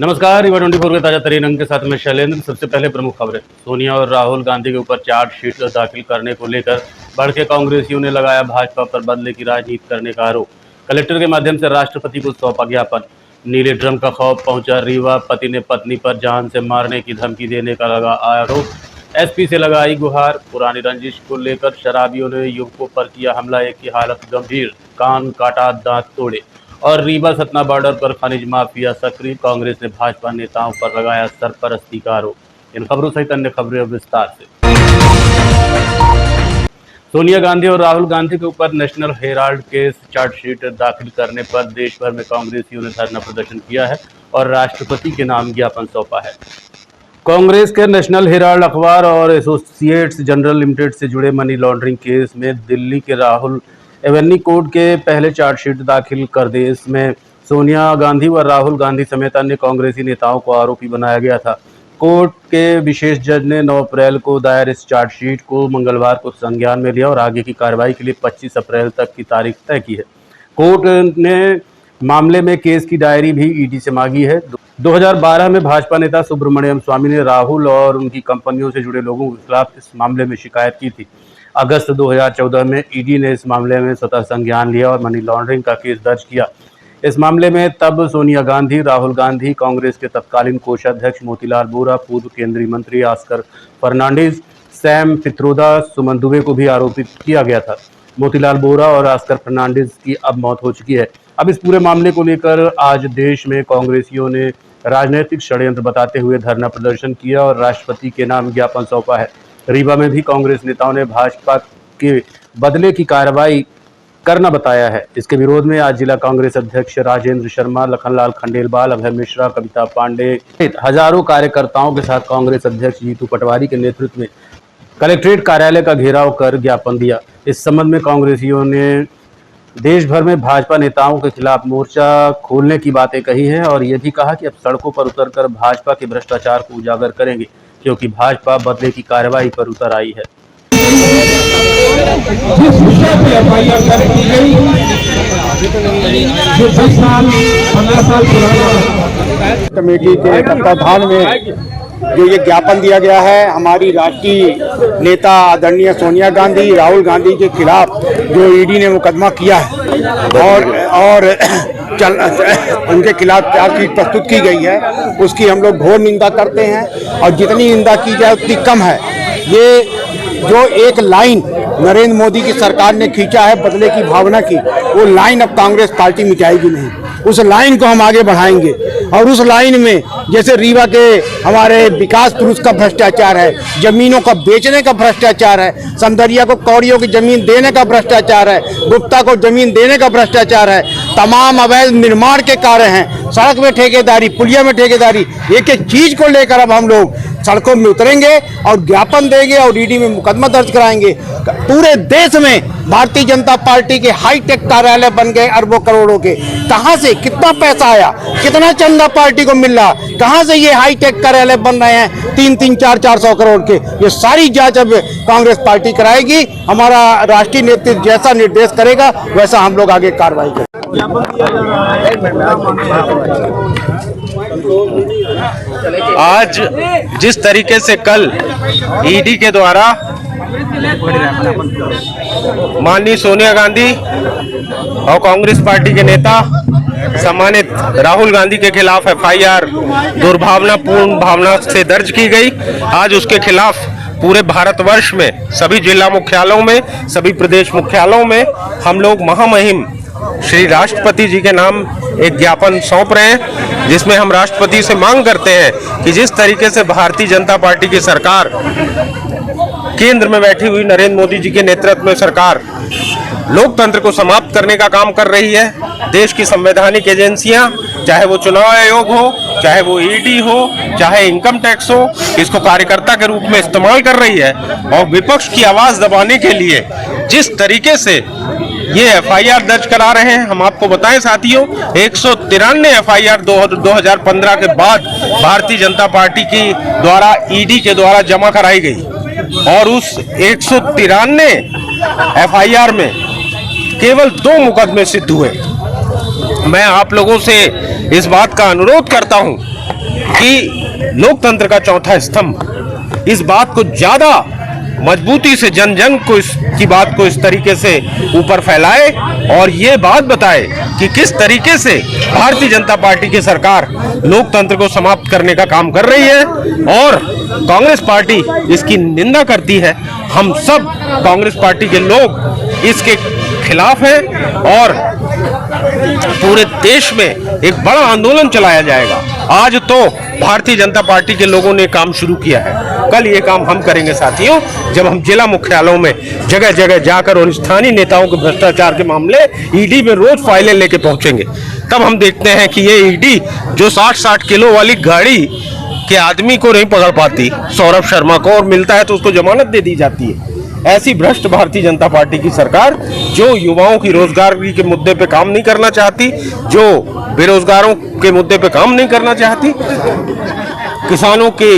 नमस्कार, युवा 24 के ताजा तरीन अंक के साथ में शैलेंद्र। सबसे पहले प्रमुख खबरें। सोनिया और राहुल गांधी के ऊपर चार्जशीट दाखिल करने को लेकर भड़के कांग्रेसियों ने लगाया भाजपा पर बदले की राजनीति करने का आरोप। कलेक्टर के माध्यम से राष्ट्रपति को सौंपा ज्ञापन। नीले ड्रम का खौफ पहुंचा रीवा, पति ने पत्नी पर जान से मारने की धमकी देने का लगा आरोप। एसपी से लगाई गुहार। पुरानी रंजिश को लेकर शराबियों ने युवकों पर किया हमला, एक की हालत गंभीर, कान काटा, दांत तोड़े। और रीवा सतना बॉर्डर पर खनिज माफिया सक्रिय, कांग्रेस ने भाजपा नेताओं पर लगाया सरपरस्ती का आरोप। इन खबरों सहित अन्य खबरें विस्तार से। सोनिया गांधी और राहुल गांधी के ऊपर नेशनल हेराल्ड केस चार्जशीट दाखिल करने पर देश भर में कांग्रेसियों ने धरना प्रदर्शन किया है और राष्ट्रपति के नाम ज्ञापन सौंपा है। कांग्रेस के नेशनल हेराल्ड अखबार और एसोसिएट्स जनरल लिमिटेड से जुड़े मनी लॉन्ड्रिंग केस में दिल्ली के राहुल एवेन्यू कोर्ट के पहले चार्जशीट दाखिल कर दी। इसमें सोनिया गांधी व राहुल गांधी समेत अन्य कांग्रेसी नेताओं को आरोपी बनाया गया था। कोर्ट के विशेष जज ने 9 अप्रैल को दायर इस चार्जशीट को मंगलवार को संज्ञान में लिया और आगे की कार्रवाई के लिए 25 अप्रैल तक की तारीख तय की है। कोर्ट ने मामले में केस की डायरी भी ईडी से मांगी है। 2012 में भाजपा नेता सुब्रमण्यम स्वामी ने राहुल और उनकी कंपनियों से जुड़े लोगों के खिलाफ इस मामले में शिकायत की थी। अगस्त 2014 में ईडी ने इस मामले में स्वतः संज्ञान लिया और मनी लॉन्ड्रिंग का केस दर्ज किया। इस मामले में तब सोनिया गांधी, राहुल गांधी, कांग्रेस के तत्कालीन कोषाध्यक्ष मोतीलाल वोरा, पूर्व केंद्रीय मंत्री ऑस्कर फर्नांडिस, सैम पित्रोदा, सुमन दुबे को भी आरोपित किया गया था। मोतीलाल वोरा और ऑस्कर फर्नांडिस की अब मौत हो चुकी है। अब इस पूरे मामले को लेकर आज देश में कांग्रेसियों ने राजनीतिक षड्यंत्र बताते हुए धरना प्रदर्शन किया और राष्ट्रपति के नाम ज्ञापन सौंपा है। रीवा में भी कांग्रेस नेताओं ने भाजपा के बदले की कार्रवाई करना बताया है। इसके विरोध में आज जिला कांग्रेस अध्यक्ष राजेंद्र शर्मा, लखनलाल खंडेलवाल, अभय मिश्रा, कविता पांडे सहित हजारों कार्यकर्ताओं के साथ कांग्रेस अध्यक्ष जीतू पटवारी के नेतृत्व में कलेक्ट्रेट कार्यालय का घेराव कर ज्ञापन दिया। इस संबंध में कांग्रेसियों ने देश भर में भाजपा नेताओं के खिलाफ मोर्चा खोलने की बातें कही हैं और ये भी कहा कि अब सड़कों पर उतरकर भाजपा के भ्रष्टाचार को उजागर करेंगे, क्योंकि भाजपा बदले की कार्रवाई पर उतर आई है। जिस विषय पे एफआईआर दर्ज की गई, जो 10 साल 15 साल पुराना कमेटी के तत्वाधान में जो ये ज्ञापन दिया गया है, हमारी राष्ट्रीय नेता आदरणीय सोनिया गांधी, राहुल गांधी के खिलाफ जो ईडी ने मुकदमा किया है और उनके खिलाफ चार्जशीट प्रस्तुत की गई है, उसकी हम लोग घोर निंदा करते हैं और जितनी निंदा की जाए उतनी कम है। ये जो एक लाइन नरेंद्र मोदी की सरकार ने खींचा है बदले की भावना की, वो लाइन अब कांग्रेस पार्टी मिटाएगी नहीं। उस लाइन को हम आगे बढ़ाएंगे और उस लाइन में जैसे रीवा के हमारे विकास पुरुष का भ्रष्टाचार है, जमीनों का बेचने का भ्रष्टाचार है, समदरिया को कौड़ियों की जमीन देने का भ्रष्टाचार है, गुप्ता को जमीन देने का भ्रष्टाचार है, तमाम अवैध निर्माण के कार्य हैं, सड़क में ठेकेदारी, पुलिया में ठेकेदारी, एक एक चीज को लेकर अब हम लोग सड़कों में उतरेंगे और ज्ञापन देंगे और ईडी में मुकदमा दर्ज कराएंगे। पूरे देश में भारतीय जनता पार्टी के हाईटेक कार्यालय बन गए अरबों करोड़ों के। कहां से कितना पैसा आया, कितना चंदा पार्टी को मिल रहा, कहां से ये हाईटेक कार्यालय बन रहे हैं 3-3, 400 करोड़ के। ये सारी जांच अब कांग्रेस पार्टी कराएगी। हमारा राष्ट्रीय नेतृत्व जैसा निर्देश करेगा वैसा हम लोग आगे कार्रवाई करेंगे। आज जिस तरीके से कल ईडी के द्वारा माननीय सोनिया गांधी और कांग्रेस पार्टी के नेता सम्मानित राहुल गांधी के खिलाफ एफआईआर दुर्भावनापूर्ण भावना से दर्ज की गई, आज उसके खिलाफ पूरे भारतवर्ष में सभी जिला मुख्यालयों में, सभी प्रदेश मुख्यालयों में हम लोग महामहिम श्री राष्ट्रपति जी के नाम एक ज्ञापन सौंप रहे हैं, जिसमें हम राष्ट्रपति से मांग करते हैं कि जिस तरीके से भारतीय जनता पार्टी की सरकार, केंद्र में बैठी हुई नरेंद्र मोदी जी के नेतृत्व में सरकार लोकतंत्र को समाप्त करने का काम कर रही है, देश की संवैधानिक एजेंसियां, चाहे वो चुनाव आयोग हो, चाहे वो ईडी हो, चाहे इनकम टैक्स हो, इसको कार्यकर्ता के रूप में इस्तेमाल कर रही है और विपक्ष की आवाज दबाने के लिए जिस तरीके से ये एफआईआर दर्ज करा रहे हैं। हम आपको बताएं साथियों, 193 एफआईआर 2015 के बाद भारतीय जनता पार्टी की द्वारा ईडी के द्वारा जमा कराई गई और उस 193 एफआईआर में केवल 2 मुकदमे सिद्ध हुए। मैं आप लोगों से इस बात का अनुरोध करता हूं कि लोकतंत्र का चौथा स्तंभ, इस बात को ज्यादा मजबूती से जन जन को की बात को इस तरीके से ऊपर फैलाए और ये बात बताए कि किस तरीके से भारतीय जनता पार्टी की सरकार लोकतंत्र को समाप्त करने का काम कर रही है और कांग्रेस पार्टी इसकी निंदा करती है। हम सब कांग्रेस पार्टी के लोग इसके खिलाफ हैं और पूरे देश में एक बड़ा आंदोलन चलाया जाएगा। आज तो भारतीय जनता पार्टी के लोगों ने काम शुरू किया है, कल ये काम हम करेंगे साथियों, जब हम जिला मुख्यालयों में जगह जगह जाकर और स्थानीय नेताओं के भ्रष्टाचार के मामले ईडी में रोज फाइलें लेके पहुंचेंगे। तब हम देखते हैं कि ये ईडी जो 60-60 किलो वाली गाड़ी के आदमी को नहीं पकड़ पाती, सौरभ शर्मा को, और मिलता है तो उसको जमानत दे दी जाती है। ऐसी भ्रष्ट भारतीय जनता पार्टी की सरकार जो युवाओं की रोजगारी के मुद्दे पे काम नहीं करना चाहती, जो बेरोजगारों के मुद्दे पे काम नहीं करना चाहती, किसानों के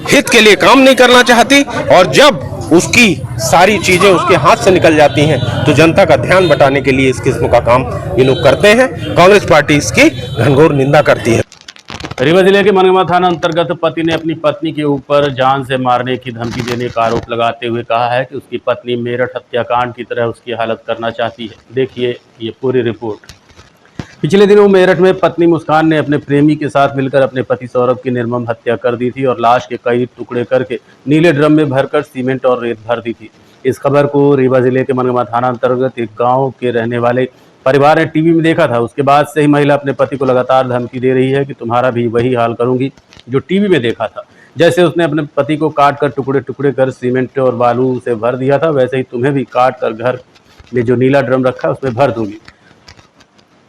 हित के लिए काम नहीं करना चाहती, और जब उसकी सारी चीजें उसके हाथ से निकल जाती हैं तो जनता का ध्यान बटाने के लिए इस किस्म का काम ये लोग करते हैं। कांग्रेस पार्टी इसकी घनघोर निंदा करती है। रीवा जिले के मनगवा थाना अंतर्गत पति ने अपनी पत्नी के ऊपर जान से मारने की धमकी देने का आरोप लगाते हुए कहा है कि उसकी पत्नी मेरठ हत्याकांड की तरह उसकी हालत करना चाहती है। देखिए ये पूरी रिपोर्ट। पिछले दिनों मेरठ में पत्नी मुस्कान ने अपने प्रेमी के साथ मिलकर अपने पति सौरभ की निर्मम हत्या कर दी थी और लाश के कई टुकड़े करके नीले ड्रम में भरकर सीमेंट और रेत भर दी थी। इस खबर को रीवा जिले के मनगवा थाना अंतर्गत एक गाँव के रहने वाले परिवार ने टीवी में देखा था। उसके बाद से ही महिला अपने पति को लगातार धमकी दे रही है कि तुम्हारा भी वही हाल करूंगी जो टीवी में देखा था। जैसे उसने अपने पति को काट कर टुकड़े टुकड़े कर सीमेंट और बालू से भर दिया था, वैसे ही तुम्हें भी काट कर घर में जो नीला ड्रम रखा है उसमें भर दूंगी।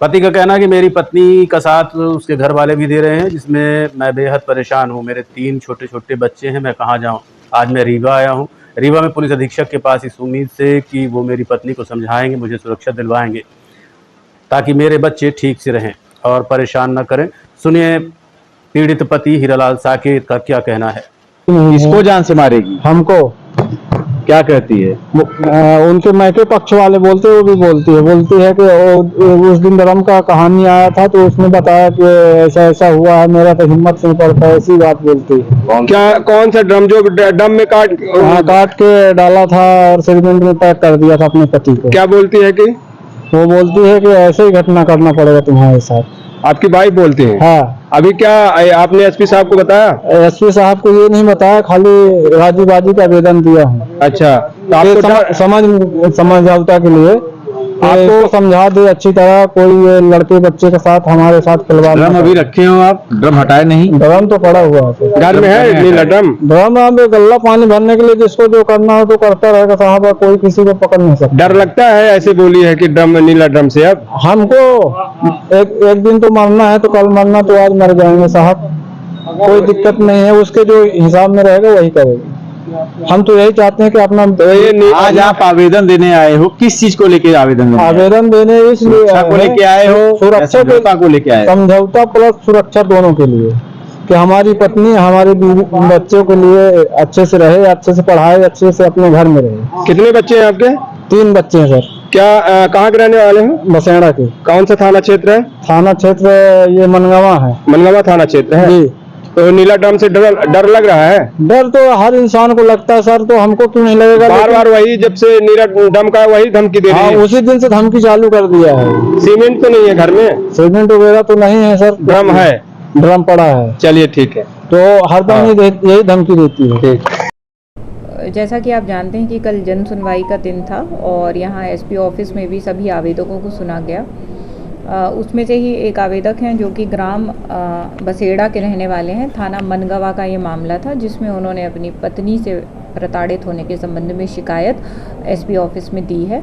पति का कहना है कि मेरी पत्नी का साथ उसके घर वाले भी दे रहे हैं, जिसमें मैं बेहद परेशान हूँ। मेरे 3 छोटे छोटे बच्चे हैं, मैं कहाँ जाऊँ। आज मैं रीवा आया हूँ। रीवा में पुलिस अधीक्षक के पास इस उम्मीद से कि वो मेरी पत्नी को समझाएंगे, मुझे सुरक्षा दिलवाएंगे ताकि मेरे बच्चे ठीक से रहें और परेशान न करें। सुनिए पीड़ित पति हीरालाल साकेत का क्या कहना है। इसको जान से मारेगी, हमको क्या कहती है? उनके मायके पक्ष वाले बोलते, वो भी बोलती है कि उस दिन ड्रम का कहानी आया था तो उसने बताया कि ऐसा ऐसा हुआ है, मेरा तो हिम्मत नहीं पड़ता, ऐसी बात बोलती है। क्या कौन सा ड्रम जो ड्रम में काट के डाला था और सीमेंट में पैक कर दिया था अपने पति को? क्या बोलती है कि वो बोलती है कि ऐसे ही घटना करना पड़ेगा तुम्हारे साथ। आपकी वाइफ बोलती है? हाँ। अभी क्या आपने एसपी साहब को बताया? एसपी साहब को ये नहीं बताया, खाली राजीबाजी का आवेदन दिया हूँ। अच्छा, तो आपको समझौता के लिए आपको समझा दे अच्छी तरह, कोई लड़के बच्चे के साथ हमारे साथ खिलवाड़। ड्रम अभी रखे हो आप? ड्रम हटाए नहीं? ड्रम तो पड़ा हुआ है घर में है नीला ड्रम। ड्रम अब गल्ला पानी भरने के लिए जिसको जो करना हो तो करता रहेगा साहब, कोई किसी को पकड़ नहीं सकता। डर लगता है? ऐसे बोली है कि ड्रम में नीला ड्रम से अब हमको एक दिन तो मरना है, तो कल मरना तो आज मर जाएंगे साहब, कोई दिक्कत नहीं है। उसके जो हिसाब में रहेगा वही करेगा। हम तो यही चाहते हैं कि अपना आज आप आवेदन देने आए हो, किस चीज को लेके आवेदन देने इसलिए को लेके आए हो? सुरक्षा को लेके आए? समझौता प्लस सुरक्षा दोनों के लिए, कि हमारी पत्नी हमारे बच्चों के लिए अच्छे से रहे, अच्छे से पढ़ाए, अच्छे से अपने घर में रहे। कितने बच्चे हैं आपके? 3 बच्चे हैं सर। क्या कहाँ के रहने वाले हैं? बसेड़ा के। कौन सा थाना क्षेत्र है? थाना क्षेत्र ये मनगवा है। मनगवा थाना क्षेत्र है जी। तो नीला ड्रम से डर लग रहा है? डर तो हर इंसान को लगता है सर, तो हमको क्यों नहीं लगेगा? बार बार वही, जब से नीला ड्रम का वही धमकी दे रही है। उसी दिन से धमकी चालू कर दिया है। सीमेंट तो नहीं है घर में? सीमेंट वगैरह तो नहीं है सर, ड्रम है, ड्रम पड़ा है। चलिए ठीक है। तो हरदम यही धमकी देती है। जैसा कि आप जानते हैं कि कल जन सुनवाई का दिन था और यहाँ एसपी ऑफिस में भी सभी आवेदकों को सुना गया। उसमें से ही एक आवेदक हैं जो कि ग्राम बसेड़ा के रहने वाले हैं। थाना मनगवा का ये मामला था, जिसमें उन्होंने अपनी पत्नी से प्रताड़ित होने के संबंध में शिकायत एसपी ऑफिस में दी है,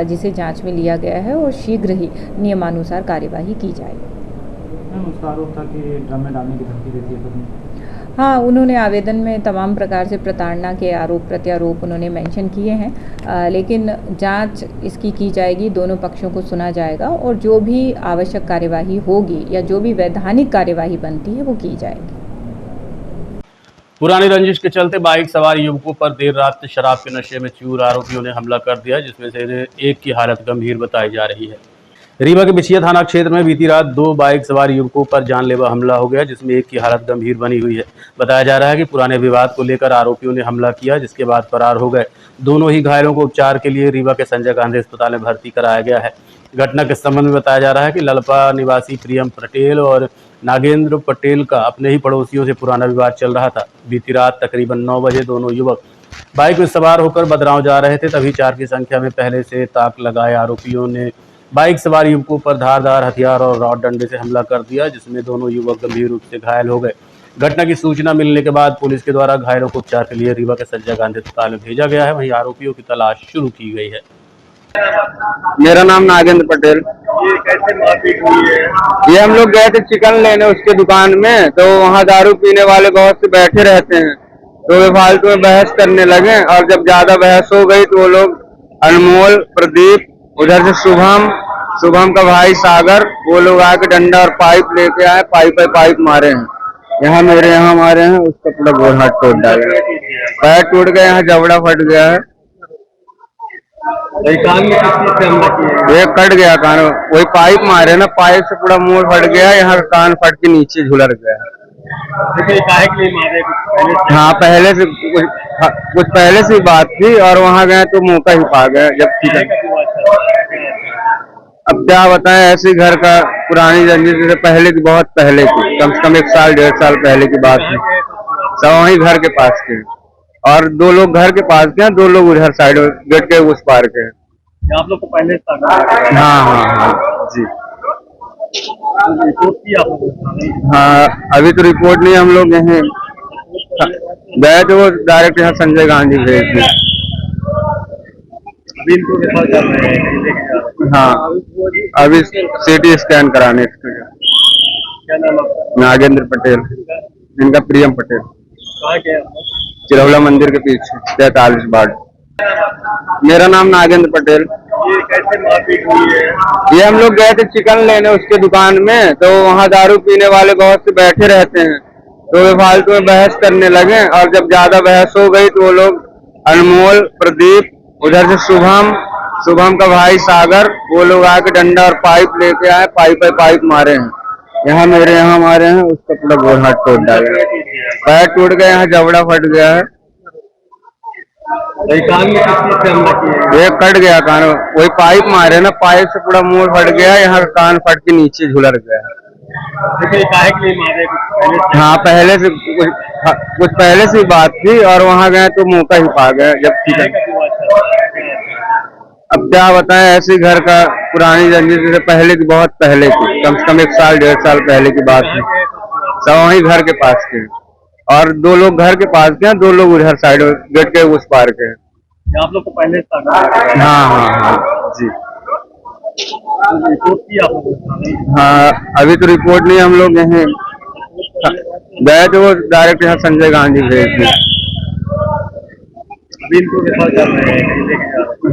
जिसे जांच में लिया गया है और शीघ्र ही नियमानुसार कार्यवाही की जाएगी। उसका आरोप था कि ड्रम में डालने की धमकी देती है पत्नी। हाँ, उन्होंने आवेदन में तमाम प्रकार से प्रताड़ना के आरोप प्रत्यारोप उन्होंने मेंशन किए हैं, लेकिन जांच इसकी की जाएगी, दोनों पक्षों को सुना जाएगा और जो भी आवश्यक कार्यवाही होगी या जो भी वैधानिक कार्यवाही बनती है वो की जाएगी। पुरानी रंजिश के चलते बाइक सवार युवकों पर देर रात शराब के नशे में चूर आरोपियों ने हमला कर दिया, जिसमें से एक की हालत गंभीर बताई जा रही है। रीवा के बिछिया थाना क्षेत्र में बीती रात 2 बाइक सवार युवकों पर जानलेवा हमला हो गया, जिसमें एक की हालत गंभीर बनी हुई है। बताया जा रहा है कि पुराने विवाद को लेकर आरोपियों ने हमला किया, जिसके बाद फरार हो गए। दोनों ही घायलों को उपचार के लिए रीवा के संजय गांधी अस्पताल में भर्ती कराया गया है। घटना के संबंध में बताया जा रहा है कि ललपा निवासी प्रियम पटेल और नागेंद्र पटेल का अपने ही पड़ोसियों से पुराना विवाद चल रहा था। बीती रात तकरीबन 9 बजे दोनों युवक बाइक में सवार होकर बदराव जा रहे थे, तभी 4 की संख्या में पहले से ताक लगाए आरोपियों ने बाइक सवार युवकों पर धारदार हथियार और रॉड डंडे से हमला कर दिया, जिसमें दोनों युवक गंभीर रूप से घायल हो गए। घटना की सूचना मिलने के बाद पुलिस के द्वारा घायलों को उपचार के लिए रीवा के संजय गांधी अस्पताल में भेजा गया है। वहीं आरोपियों की तलाश शुरू की गई है। मेरा नाम नागेंद्र पटेल। ये कैसे मारपीट हुई है? ये हम लोग गए थे चिकन लेने उसके दुकान में, तो वहाँ दारू पीने वाले बहुत से बैठे रहते हैं, तो वे फालतू में बहस करने लगे और जब ज्यादा बहस हो गई तो वो लोग अनमोल, प्रदीप, उधर से शुभम का भाई सागर, वो लोग आके डंडा और पाइप लेके आए, पाइप मारे हैं। यहाँ मारे हैं, उसका पूरा गोल हाथ तोड़ डाला, पैर टूट गया, यहाँ जबड़ा फट गया है। कान में किस चीज से हमला किया? ये कट गया कान, वही पाइप मारे ना, पाइप से पूरा मुंह फट गया, यहाँ कान फट के नीचे झुलर गया। हाँ, पहले से कुछ पहले से बात थी और वहाँ गए तो मुंह का ही पा गया। जब अब क्या बताएं, ऐसे घर का पुरानी रंजिश से पहले की, बहुत पहले की, कम से कम 1 साल 1.5 साल पहले की बात थी। सब वहीं घर के पास के और 2 लोग घर के पास के हैं, 2 लोग उधर साइड गेट के उस पार के। आप लोग को पहले? हाँ जी। रिपोर्ट की आप लोग? हाँ, अभी तो रिपोर्ट नहीं, हम लोग यहीं गए थे, वो डायरेक्ट यहाँ संजय गांधी भेज दिए। हाँ, अभी CT स्कैन कराने। क्या नाम आपका? नागेंद्र पटेल, इनका प्रियम पटेल। कहाँ के? चिरौला मंदिर के पीछे 43 वार्ड। मेरा नाम नागेंद्र पटेल। ये कैसे मारपीट हुई है? ये हम लोग गए थे चिकन लेने उसके दुकान में, तो वहाँ दारू पीने वाले बहुत से बैठे रहते हैं, तो वे फालतू में बहस करने लगे और जब ज्यादा बहस हो गई तो वो लोग अनमोल, प्रदीप, उधर से शुभम का भाई सागर, वो लोग आके डंडा और पाइप लेके आए, पाइप मारे हैं। यहाँ मारे हैं, उसका पूरा गोल हाथ तोड़ डाला, पैर टूट गया, यहाँ जबड़ा फट गया है। कान में किस चीज से हमला किया? ये कट गया कान, वही पाइप मारे ना, पाइप से पूरा मुंह फट गया, यहाँ कान फट के नीचे झुलर गया। हाँ, पहले से कुछ पहले से बात थी और वहाँ गए तो मुंह का ही पा गया। जब अब क्या बताएं, ऐसे घर का पुरानी रंजिश से पहले की, बहुत पहले की, कम से कम 1 साल 1.5 साल पहले की बात है। सब वहीं घर के पास के और 2 लोग घर के पास के हैं, 2 लोग उधर साइड गेट के उस पार के। आप लोग को पहले? हाँ जी। रिपोर्ट की आप लोग? हाँ, अभी तो रिपोर्ट नहीं, हम लोग यहीं गए थे, वो डायरेक्ट यहाँ संजय गांधी भेज दिए।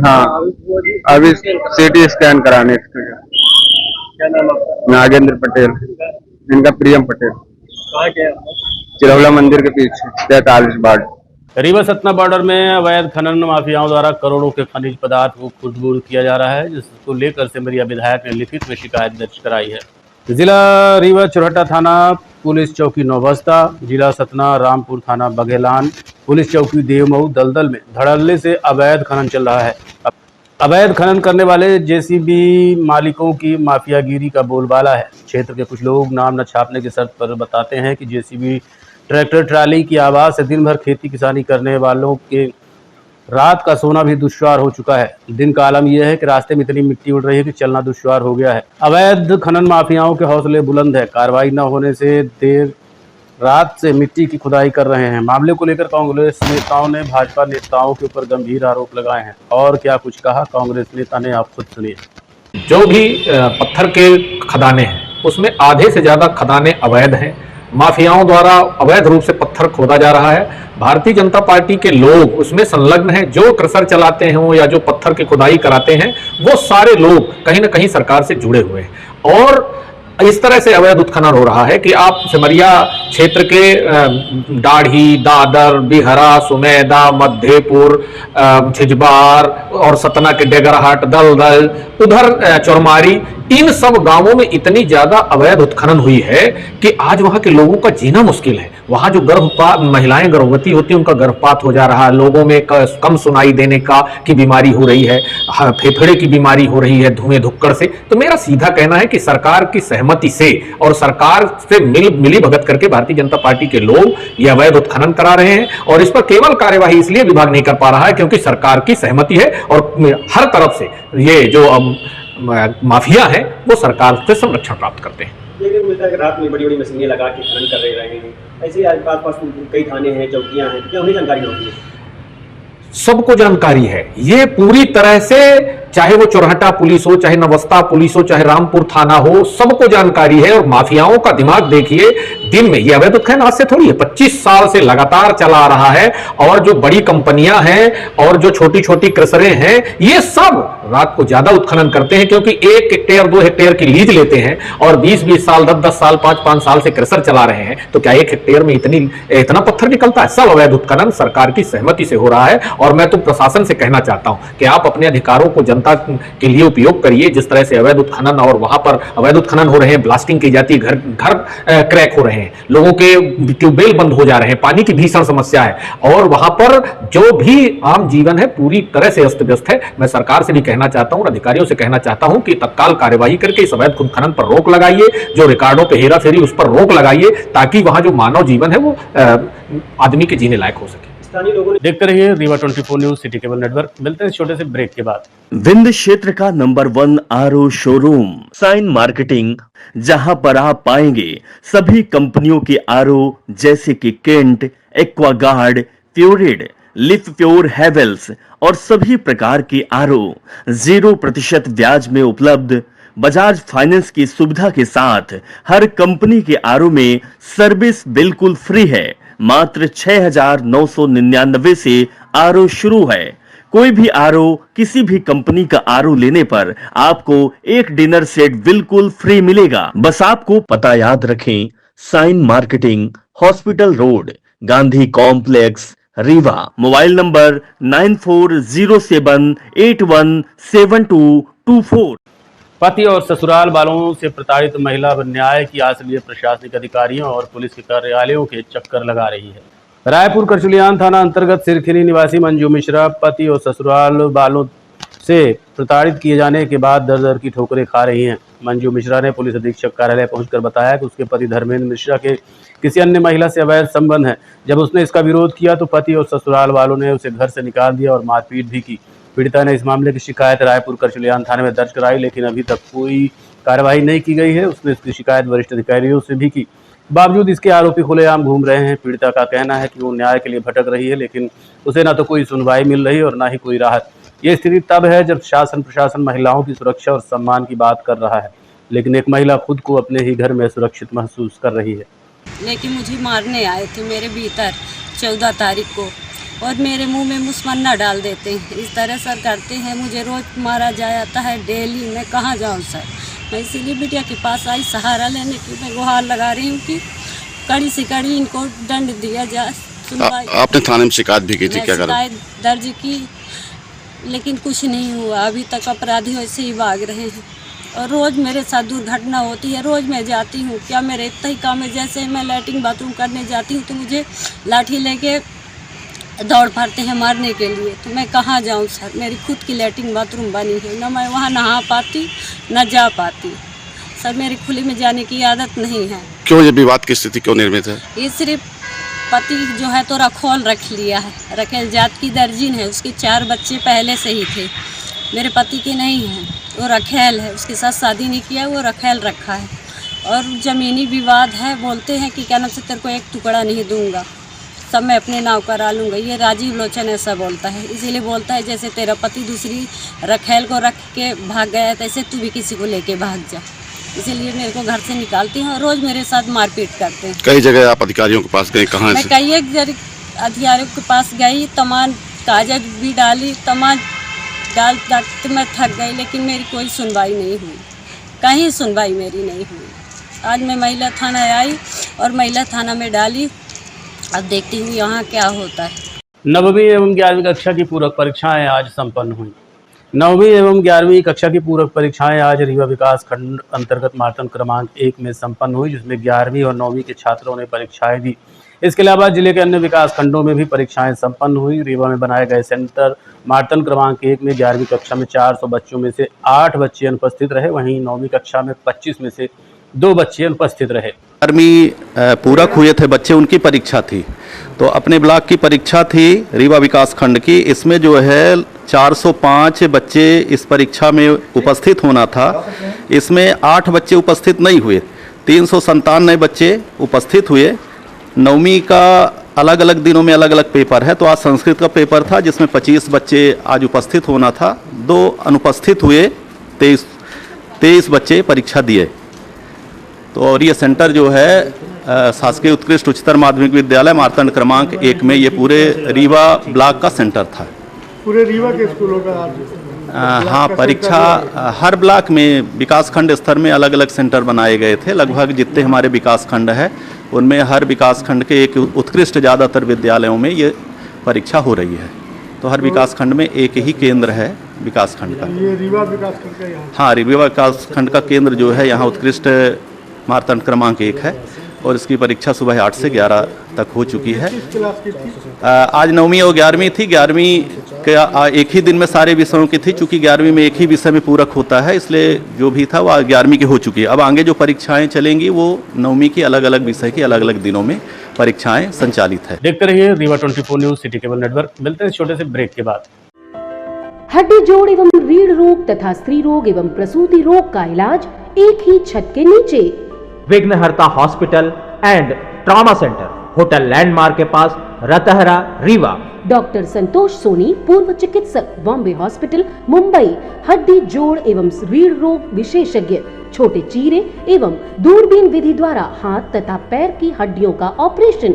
हाँ, अभी CT स्कैन कराने। क्या नाम आपका? नागेंद्र पटेल, इनका प्रियम पटेल। कहाँ के? चिरौला मंदिर के पीछे 43 वार्ड। रीवा सतना बॉर्डर में अवैध खनन माफियाओं द्वारा करोड़ों के खनिज पदार्थ को खुर्द-बुर्द किया जा रहा है, जिसको लेकर सिमरिया विधायक ने लिखित में शिकायत दर्ज कराई है। जिला रीवा चुरहट्टा थाना पुलिस चौकी नौबस्ता, जिला सतना रामपुर थाना बघेलान, पुलिस चौकी देवमऊ दलदल में धड़ल्ले से अवैध खनन चल रहा है। अवैध खनन करने वाले JCB मालिकों की माफियागिरी का बोलबाला है। क्षेत्र के कुछ लोग नाम न छापने की शर्त पर बताते हैं कि JCB ट्रैक्टर ट्राली की आवाज से दिन भर खेती किसानी करने वालों के रात का सोना भी दुश्वार हो चुका है। दिन का आलम यह है कि रास्ते में इतनी मिट्टी उड़ रही है कि चलना दुश्वार हो गया है। अवैध खनन माफियाओं के हौसले बुलंद है। कार्रवाई न होने से देर रात से मिट्टी की खुदाई कर रहे हैं। मामले को लेकर कांग्रेस नेताओं ने भाजपा नेताओं के ऊपर गंभीर आरोप लगाए हैं। और क्या कुछ कहा कांग्रेस नेता ने, आप खुद सुनिए। जो भी पत्थर के खदाने हैं उसमें आधे से ज्यादा खदाने अवैध हैं। माफियाओं द्वारा अवैध रूप से पत्थर खोदा जा रहा है। भारतीय जनता पार्टी के लोग उसमें संलग्न हैं। जो क्रशर चलाते हों या जो पत्थर की खुदाई कराते हैं, वो सारे लोग कहीं ना कहीं सरकार से जुड़े हुए हैं। और इस तरह से अवैध उत्खनन हो रहा है कि आप सिमरिया क्षेत्र के दाढ़ी, दादर, बिहरा, सुमेधा, मध्यपुर, छिजबार और सतना के डेगरहाट, दलदल, उधर चौरमारी, इन सब गांवों में इतनी ज्यादा अवैध उत्खनन हुई है कि आज वहां के लोगों का जीना मुश्किल है। वहां जो गर्भपात, महिलाएं गर्भवती होती हैं, उनका गर्भपात हो जा रहा है, लोगों में कम सुनाई देने की बीमारी हो रही है, फेफड़े की बीमारी हो रही है धुएं धुक्कड़ से। तो मेरा सीधा कहना है कि सरकार की सहमति से और सरकार से मिली भगत करके भारतीय जनता पार्टी के लोग ये अवैध उत्खनन करा रहे हैं, और इस पर केवल कार्यवाही इसलिए विभाग नहीं कर पा रहा है क्योंकि सरकार की सहमति है और हर तरफ से ये जो माफिया है वो सरकार से संरक्षण प्राप्त करते हैं। लेकिन मिलता है कि रात में बड़ी बड़ी मशीनें लगा के खनन कर रहे हैं, ऐसे ही आस पास कई थाने हैं, चौकियां हैं, क्या उन्हें जानकारी होती है? सबको जानकारी है, ये पूरी तरह से, चाहे वो चौराहा पुलिस हो, चाहे नवस्ता पुलिस हो, चाहे रामपुर थाना हो, सबको जानकारी है। और माफियाओं का दिमाग देखिए, दिन में ये अवैध उत्खनन आज से थोड़ी है, 25 साल से लगातार चला आ रहा है। और जो बड़ी कंपनियां हैं और जो छोटी छोटी क्रशरें हैं, ये सब रात को ज्यादा उत्खनन करते हैं क्योंकि 1 हेक्टेयर 2 हेक्टेयर की लीज लेते हैं और 20-20 साल 10-10 साल 5-5 साल से क्रशर चला रहे हैं। तो क्या 1 हेक्टेयर में इतना पत्थर निकलता है? सब अवैध उत्खनन सरकार की सहमति से हो रहा है। और मैं तो प्रशासन से कहना चाहता हूं कि आप अपने अधिकारों को जनता के लिए उपयोग करिए। जिस तरह से अवैध उत्खनन और वहां पर अवैध उत्खनन हो रहे हैं, ब्लास्टिंग की जाती है, घर क्रैक हो रहे हैं, लोगों के ट्यूबवेल बंद हो जा रहे हैं, पानी की भीषण समस्या है और वहां पर जो भी आम जीवन है पूरी तरह से अस्त व्यस्त है। मैं सरकार से भी कहना चाहता हूं और अधिकारियों से कहना चाहता हूं कि तत्काल कार्यवाही करके इस अवैध उत्खनन पर रोक लगाइए, जो रिकॉर्डों पे हेरा फेरी उस पर रोक लगाइए, ताकि वहां जो मानव जीवन है वो आदमी के जीने लायक हो सके। देखते रहिए Rewa 24 news city cable network. मिलते हैं छोटे से ब्रेक के बाद। विंध्य क्षेत्र का number 1 RO showroom sign marketing, जहां पर आप पाएंगे सभी कंपनियों के आरओ जैसे कि केंट, एक्वागार्ड, प्योरिड, लिफ प्योर, हेवेल्स और सभी प्रकार के आरओ 0% ब्याज में उपलब्ध। बजाज फाइनेंस की सुविधा के साथ हर कंपनी के आरओ में सर्विस बिल्कुल फ्री है। मात्र 6,999 से आरओ शुरू है। कोई भी आरओ, किसी भी कंपनी का आरओ लेने पर आपको एक डिनर सेट बिल्कुल फ्री मिलेगा। बस आपको पता याद रखें, sign marketing, hospital road, Gandhi complex, Rewa. Mobile number 9407817224। पति और ससुराल वालों से प्रताड़ित महिला न्याय की आस लिए प्रशासनिक अधिकारियों और पुलिस के कार्यालयों के चक्कर लगा रही है। रायपुर करचुलियान थाना अंतर्गत सिरखिनी निवासी मंजू मिश्रा पति और ससुराल वालों से प्रताड़ित किए जाने के बाद दर दर की ठोकरें खा रही हैं। मंजू मिश्रा ने पुलिस अधीक्षक कार्यालय पहुंचकर बताया कि उसके पति धर्मेंद्र मिश्रा के किसी अन्य महिला से अवैध संबंध है। जब उसने इसका विरोध किया तो पति और ससुराल वालों ने उसे घर से निकाल दिया और मारपीट भी की। पीड़िता ने इस मामले की शिकायत रायपुर करचुलियान थाने में दर्ज कराई, लेकिन अभी तक कोई कार्रवाई नहीं की गई है। उसने इसकी शिकायत वरिष्ठ अधिकारियों से भी की। बावजूद इसके आरोपी खुलेआम घूम रहे हैं। पीड़िता का कहना है कि वो न्याय के लिए भटक रही है, लेकिन उसे ना तो कोई सुनवाई मिल रही और ना ही कोई राहत। ये स्थिति तब है जब शासन प्रशासन महिलाओं की सुरक्षा और सम्मान की बात कर रहा है, लेकिन एक महिला खुद को अपने ही घर में सुरक्षित महसूस कर रही है। लेकिन मुझे मारने आए थे मेरे भीतर 14 तारीख को, और मेरे मुंह में मुसमन्ना डाल देते हैं। इस तरह सर करते हैं, मुझे रोज मारा जाता है डेली। मैं कहाँ जाऊँ सर? मैं इसीलिए बिटिया के पास आई सहारा लेने की। मैं गुहार लगा रही हूँ कि कड़ी से कड़ी इनको दंड दिया जाए। आपने थाने में शिकायत भी की थी? क्या शिकायत दर्ज की, लेकिन कुछ नहीं हुआ। अभी तक अपराधी वैसे ही भाग रहे हैं और रोज़ मेरे साथ दुर्घटना होती है। रोज़ मैं जाती हूँ, क्या मेरे इतना ही काम है? जैसे मैं लैट्रिन बाथरूम करने जाती हूँ तो मुझे लाठी लेके दौड़ पड़ते हैं मारने के लिए। तो मैं कहाँ जाऊँ सर? मेरी खुद की लैट्रिन बाथरूम बनी है, ना मैं वहाँ नहा पाती ना जा पाती। सर मेरी खुले में जाने की आदत नहीं है। क्यों ये विवाद की स्थिति क्यों निर्मित है? ये सिर्फ पति जो है तो रखौल रख लिया है। रखेल जात की दर्जिन है, उसके 4 बच्चे पहले से ही थे। मेरे पति के नहीं हैं, वो रखेल है। उसके साथ शादी नहीं किया, वो रखेल रखा है। और ज़मीनी विवाद है। बोलते हैं कि क्या नाम से तेरे को एक टुकड़ा नहीं दूंगा, सब मैं अपने नाव करा लूँगा। ये राजीव लोचन ऐसा बोलता है। इसीलिए बोलता है जैसे तेरा पति दूसरी रखेल को रख के भाग गया, तैसे तू भी किसी को लेके भाग जा। इसीलिए मेरे को घर से निकालती हैं और रोज़ मेरे साथ मारपीट करते हैं। कई जगह आप अधिकारियों के पास गए? कहाँ? मैं कई एक अधिकारियों के पास गई, तमाम कागज भी डाली, तमाम डाल मैं थक गई, लेकिन मेरी कोई सुनवाई नहीं हुई। कहीं सुनवाई मेरी नहीं हुई। आज मैं महिला थाना आई और महिला थाना में डाली। अब देखती हूँ यहाँ क्या होता है। 9वीं एवं 11वीं कक्षा की पूरक परीक्षाएं आज संपन्न हुई। 9वीं एवं 11वीं कक्षा की पूरक परीक्षाएं आज रीवा विकास खंड अंतर्गत मार्तन क्रमांक 1 में संपन्न हुई, जिसमें 11वीं और 9वीं के छात्रों ने परीक्षाएं दी। इसके अलावा जिले के अन्य विकास खंडों में भी परीक्षाएं संपन्न हुई। रीवा में बनाए गए सेंटर मार्तन क्रमांक 1 में 11वीं कक्षा में 400 बच्चों में से 8 बच्चे अनुपस्थित रहे, वहीं 9वीं कक्षा में 25 में से 2 बच्चे अनुपस्थित रहे। 11वीं पूरक हुए थे बच्चे, उनकी परीक्षा थी, तो अपने ब्लॉक की परीक्षा थी रीवा विकास खंड की। इसमें जो है 405 बच्चे इस परीक्षा में उपस्थित होना था, इसमें 8 बच्चे उपस्थित नहीं हुए, 397 बच्चे उपस्थित हुए। 9वीं का अलग अलग दिनों में अलग अलग पेपर है, तो आज संस्कृत का पेपर था जिसमें 25 बच्चे आज उपस्थित होना था, 2 अनुपस्थित हुए, 23 बच्चे परीक्षा दिए। तो और ये सेंटर जो है शासकीय उत्कृष्ट उच्चतर माध्यमिक विद्यालय मार्तंड क्रमांक 1 में ये पूरे रीवा ब्लॉक का सेंटर था। पूरे रीवा के स्कूलों का हाँ, परीक्षा हर ब्लॉक में विकास खंड स्तर में अलग अलग सेंटर बनाए गए थे। लगभग जितने हमारे विकास खंड है उनमें हर विकास खंड के एक उत्कृष्ट ज़्यादातर विद्यालयों में ये परीक्षा हो रही है। तो हर विकास खंड में एक ही केंद्र है विकास खंड का। ये रीवा विकास खंड का यहाँ, हाँ, रीवा विकास खंड का केंद्र जो है यहाँ उत्कृष्ट मार्तंड क्रमांक 1 है और इसकी परीक्षा सुबह 8 से 11 तक हो चुकी है। किस क्लास की थी? आज 9वीं और 11वीं थी। 11वीं का एक ही दिन में सारे विषयों की थी, चूँकि 11वीं में एक ही विषय में पूरक होता है, इसलिए जो भी था वह 11वीं की हो चुकी है। अब आगे जो परीक्षाएं चलेंगी वो 9वीं की अलग अलग विषय की अलग अलग दिनों में परीक्षाएं संचालित है। देखते रहिए Rewa 24 news city cable network. मिलते हैं छोटे से ब्रेक के बाद। हड्डी जोड़ एवं रीढ़ रोग तथा स्त्री रोग एवं प्रसूति रोग का इलाज एक ही छत के नीचे। विघ्नहर्ता hospital and trauma centre, hotel landmark के पास, रतहरा, रीवा। डॉक्टर संतोष सोनी, पूर्व चिकित्सक, बॉम्बे हॉस्पिटल, मुंबई। हड्डी जोड़ एवं रीढ़ रोग विशेषज्ञ, छोटे चीरे एवं दूरबीन विधि द्वारा हाथ तथा पैर की हड्डियों का ऑपरेशन।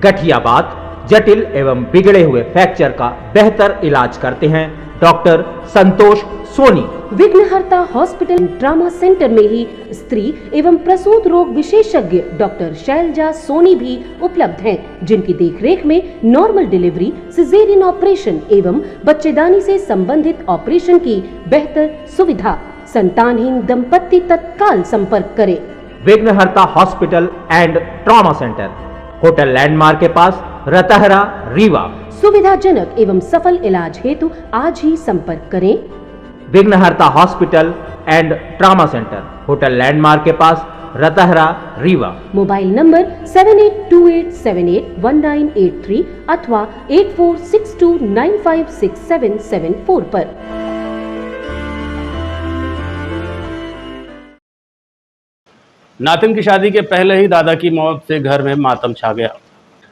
गठियाबात, जटिल एवं बिगड़े हुए फ्रैक्चर का बेहतर इलाज करते हैं डॉक्टर संतोष सोनी। विघ्नहर्ता हॉस्पिटल ट्रॉमा सेंटर में ही स्त्री एवं प्रसूत रोग विशेषज्ञ डॉक्टर शैलजा सोनी भी उपलब्ध हैं, जिनकी देखरेख में नॉर्मल डिलीवरी, सिजेरियन ऑपरेशन एवं बच्चेदानी से संबंधित ऑपरेशन की बेहतर सुविधा। संतानहीन दंपत्ति तत्काल संपर्क करें। विघ्नहर्ता hospital and trauma centre, hotel landmark के पास, रतहरा, रीवा। सुविधाजनक एवं सफल इलाज हेतु आज ही संपर्क करें। विघ्नहर्ता hospital and trauma centre, hotel landmark के पास, रतहरा, रीवा। मोबाइल नंबर 7828781983 अथवा 8462956774 पर। नातिन की शादी के पहले ही दादा की मौत से घर में मातम छा गया।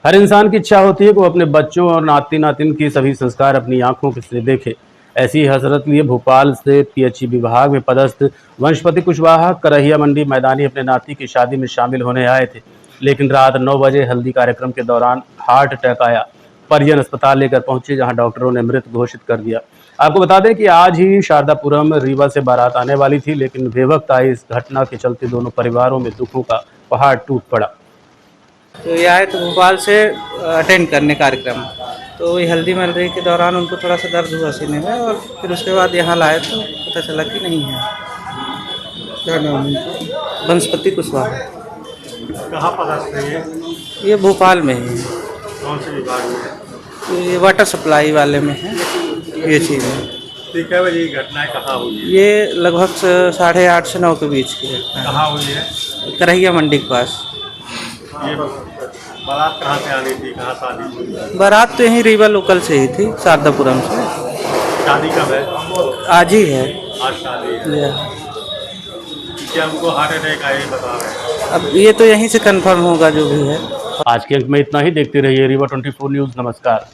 हर इंसान की इच्छा होती है कि वो अपने बच्चों और नाती नातिन की सभी संस्कार अपनी आंखों से देखे। ऐसी हसरत लिए भोपाल से पीएचई विभाग में पदस्थ वंशपति कुशवाहा करहिया मंडी मैदानी अपने नाती की शादी में शामिल होने आए थे, लेकिन रात 9 बजे हल्दी कार्यक्रम के दौरान हार्ट अटैक आया। परिजन अस्पताल लेकर पहुंचे, जहां डॉक्टरों ने मृत घोषित कर दिया। आपको बता दें कि आज ही शारदापुरम रीवा से बारात आने वाली थी, लेकिन बेवक्त आई इस घटना के चलते दोनों परिवारों में दुखों का पहाड़ टूट पड़ा। तो ये आए तो भोपाल से अटेंड करने कार्यक्रम, तो ये हल्दी महल्दी के दौरान उनको थोड़ा सा दर्द हुआ सीने में, और फिर उसके बाद यहाँ लाए तो पता चला कि नहीं है। क्या नाम है? वंशपति कुशवाहा। कहाँ पदस्थ है ये भोपाल में है। कौन से विभाग में? ये वाटर सप्लाई वाले में है, पीएचई में। कितने बजे ये घटनाएं कहाँ हुई है? ये लगभग 8:30 से 9 के बीच की घटना है। कहाँ हुई है? करहिया मंडी के पास। ये बारात कहाँ से आनी थी, कहाँ शादी हुई? बारात तो यहीं रीवा लोकल से ही थी, शारदापुरम से। शादी कब है? आज ही है। आज शादी है। क्या हमको हार्ट अटैक आए बता रहे हैं? अब ये तो यहीं से कंफर्म होगा जो भी है। आज के अंक में इतना ही। देखते रहिए रीवा 24 न्यूज। नमस्कार।